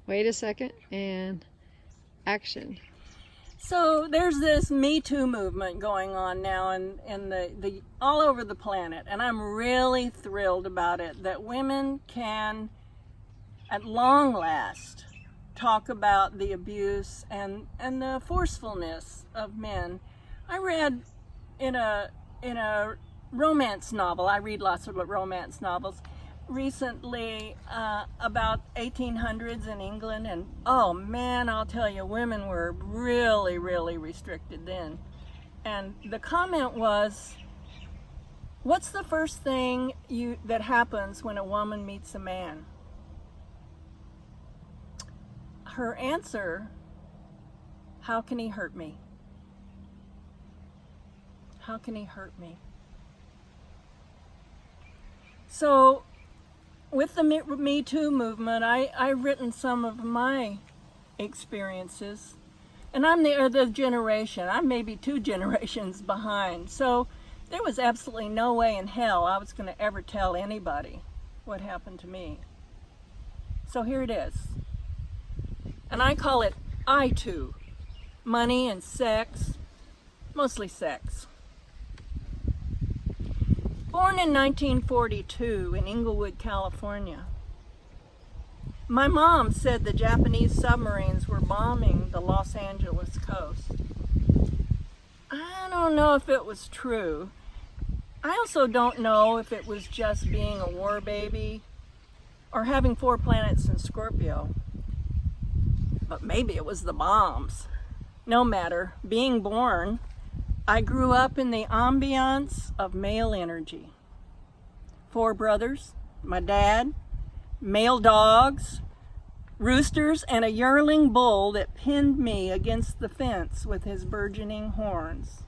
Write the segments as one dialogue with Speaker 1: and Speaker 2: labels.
Speaker 1: Wait a second, and action.
Speaker 2: So there's this Me Too movement going on now in the all over the planet, and I'm really thrilled about it, that women can, at long last, talk about the abuse and the forcefulness of men. I read in a romance novel, I read lots of romance novels, recently about 1800s in England, and oh man, I'll tell you, women were really, really restricted then. And the comment was, what's the first thing that happens when a woman meets a man? Her answer, how can he hurt me? How can he hurt me? So with the Me Too movement, I've written some of my experiences, and I'm the generation, I'm maybe 2 generations behind. So there was absolutely no way in hell I was going to ever tell anybody what happened to me. So here it is. And I call it I Too. Money and sex, mostly sex. Born in 1942 in Inglewood, California. My mom said the Japanese submarines were bombing the Los Angeles coast. I don't know if it was true. I also don't know if it was just being a war baby or having 4 planets in Scorpio. But maybe it was the bombs. No matter, being born, I grew up in the ambiance of male energy. 4 brothers, my dad, male dogs, roosters, and a yearling bull that pinned me against the fence with his burgeoning horns.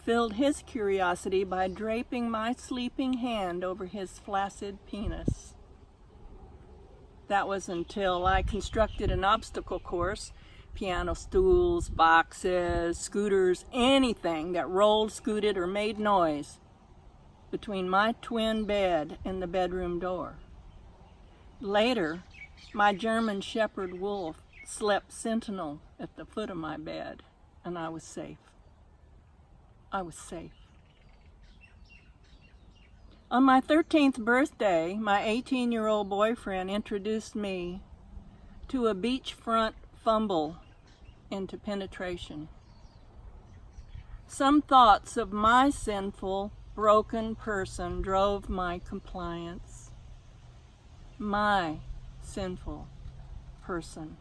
Speaker 2: Filled his curiosity by draping my sleeping hand over his flaccid penis. That was until I constructed an obstacle course, piano stools, boxes, scooters, anything that rolled, scooted, or made noise between my twin bed and the bedroom door. Later, my German Shepherd wolf slept sentinel at the foot of my bed, and I was safe. I was safe. On my 13th birthday, my 18-year-old boyfriend introduced me to a beachfront fumble into penetration. Some thoughts of my sinful, broken person drove my compliance. My sinful person.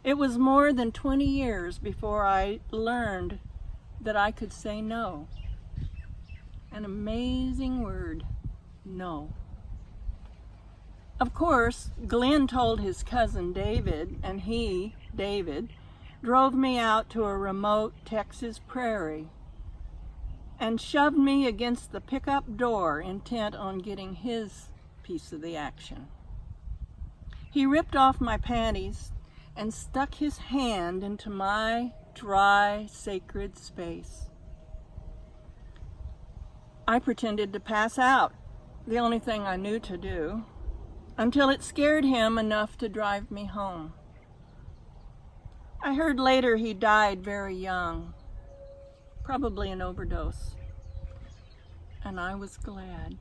Speaker 2: It was more than 20 years before I learned that I could say no. An amazing word, no. Of course, Glenn told his cousin David, and he, David, drove me out to a remote Texas prairie and shoved me against the pickup door, intent on getting his piece of the action. He ripped off my panties and stuck his hand into my dry, sacred space. I pretended to pass out, the only thing I knew to do, until it scared him enough to drive me home. I heard later he died very young, probably an overdose, and I was glad.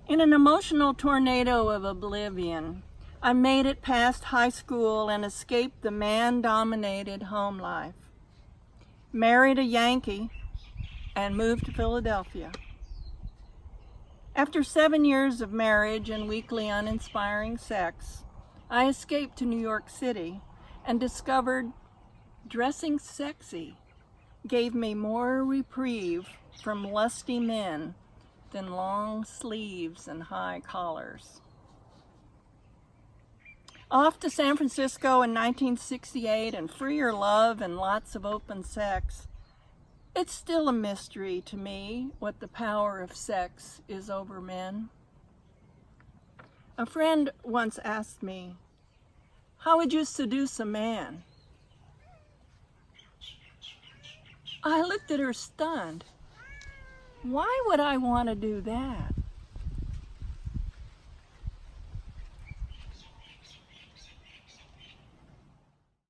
Speaker 2: In an emotional tornado of oblivion, I made it past high school and escaped the man-dominated home life. Married a Yankee and moved to Philadelphia. After 7 years of marriage and weekly uninspiring sex, I escaped to New York City and discovered dressing sexy gave me more reprieve from lusty men than long sleeves and high collars. Off to San Francisco in 1968 and freer love and lots of open sex. It's still a mystery to me what the power of sex is over men. A friend once asked me, "How would you seduce a man?" I looked at her stunned. Why would I want to do that?